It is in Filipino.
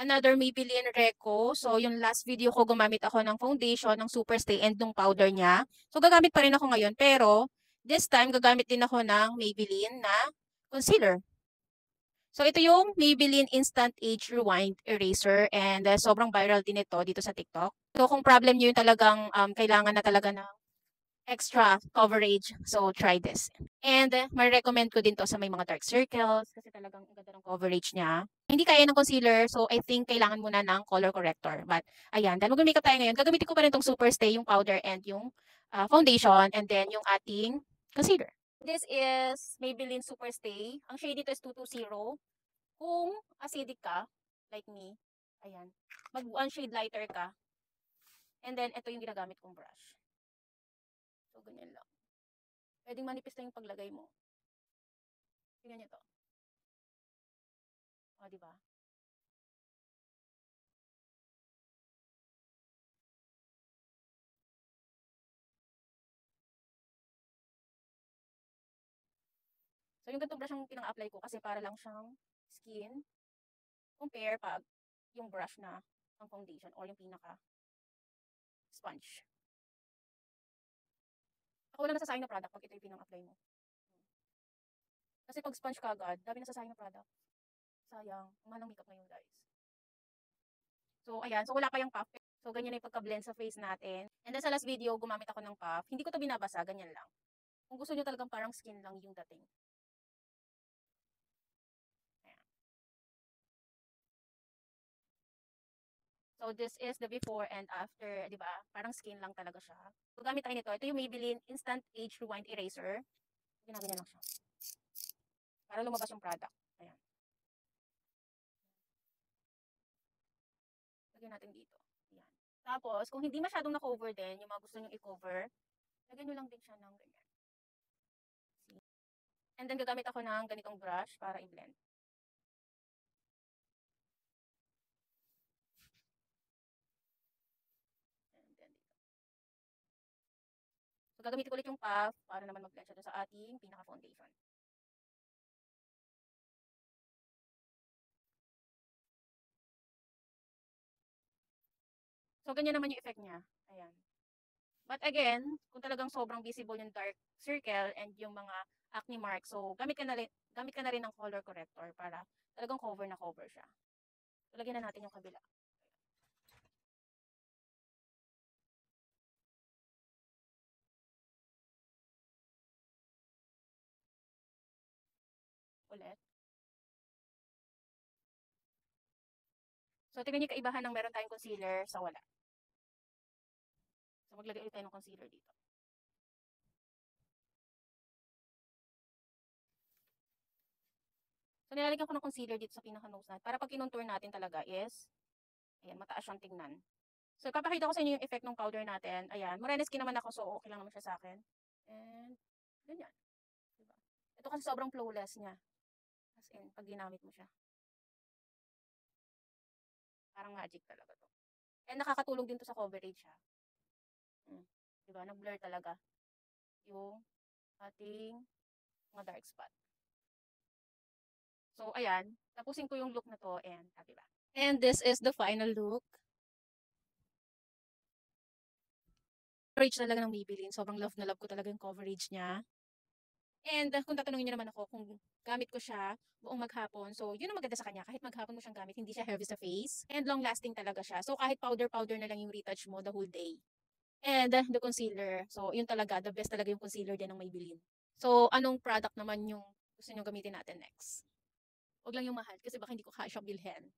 Another Maybelline Reco. So, yung last video ko, gumamit ako ng foundation, ng Superstay, and ng powder niya. So, gagamit pa rin ako ngayon. Pero, this time, gagamit din ako ng Maybelline na concealer. So, ito yung Maybelline Instant Age Rewind Eraser. And sobrang viral din ito dito sa TikTok. So, kung problem nyo yung talagang kailangan na talaga ng extra coverage, so try this. And ma-recommend ko din to sa may mga dark circles kasi talagang ang ganda ng coverage niya. Hindi kaya ng concealer, so I think kailangan muna ng color corrector. But ayan, dahil mag-makeup tayo ngayon, gagamitin ko pa rin tong Superstay, yung powder and yung foundation, and then yung ating concealer. This is Maybelline Superstay. Ang shade dito is 220. Kung acidic ka, like me, ayan, mag-one shade lighter ka. And then, ito yung ginagamit kong brush. So, ganyan lang. Pwedeng manipis na yung paglagay mo. Tingnan nyo to. O, diba? So, yung ganitong brush ang pinang-apply ko kasi para lang siyang skin. Compare pag yung brush na ang foundation or yung pinaka-sponge. Ako wala nasasayang na product pag ito yung pinang-apply mo. Kasi pag sponge ka agad, dami nasasayang na product. Sayang. Ang mahal ng makeup ngayon, guys. So, ayan. So, wala pa yung puff. So, ganyan na yung pagka-blend sa face natin. And then sa last video, gumamit ako ng puff. Hindi ko to binabasa. Ganyan lang. Kung gusto nyo talagang parang skin lang yung dating. Ayan. So, this is the before and after, di ba? Parang skin lang talaga siya. So, gamit tayo nito. Ito yung Maybelline Instant Age Rewind Eraser. Ginaganya lang siya. Para lumabas yung product. Ayan. Lagyan natin dito. Ayan. Tapos, kung hindi masyadong na-cover din, yung mga gusto nyo i-cover, lagyan nyo lang din siya ng ganyan. See? And then, gagamit ako ng ganitong brush para i-blend. And then, dito. So, gagamitin ko ulit yung puff para naman mag-blend siya sa ating pinaka-foundation. So, ganyan naman yung effect niya. Ayan. But again, kung talagang sobrang visible yung dark circle and yung mga acne marks, so gamit ka na rin ng color corrector para talagang cover na cover siya. So, lagyan na natin yung kabila. Ulit. So, tingnan niyo kaibahan ng meron tayong concealer sa wala. So, maglagay ulit tayo ng concealer dito. So, nilalagyan ko ng concealer dito sa pinaka-nose natin para pag kinontour natin talaga is, ayan, mataas siyang tingnan. So, ipapakita ko sa inyo yung effect ng powder natin. Ayan, morena skin naman ako, so okay lang naman siya sa akin. And, ganyan. Diba? Ito kasi sobrang flawless niya. As in, pag ginamit mo siya. Parang magic talaga to. And nakakatulong din to sa coverage ha. Diba? Nag-blur talaga yung ating mga dark spot. So, ayan. Tapusin ko yung look na to and happy ba? And this is the final look. Coverage talaga ng Maybelline. Sobrang love na love ko talaga yung coverage niya. And kung tatanungin niyo naman ako kung gamit ko siya buong maghapon, so yun ang maganda sa kanya. Kahit maghapon mo siyang gamit, hindi siya heavy sa face. And long lasting talaga siya. So kahit powder-powder na lang yung retouch mo the whole day. And the concealer. So yun talaga, the best talaga yung concealer din ng Maybelline. So anong product naman yung gusto nyo gamitin natin next? Huwag lang yung mahal kasi baka hindi ko kaya siyang bilhin.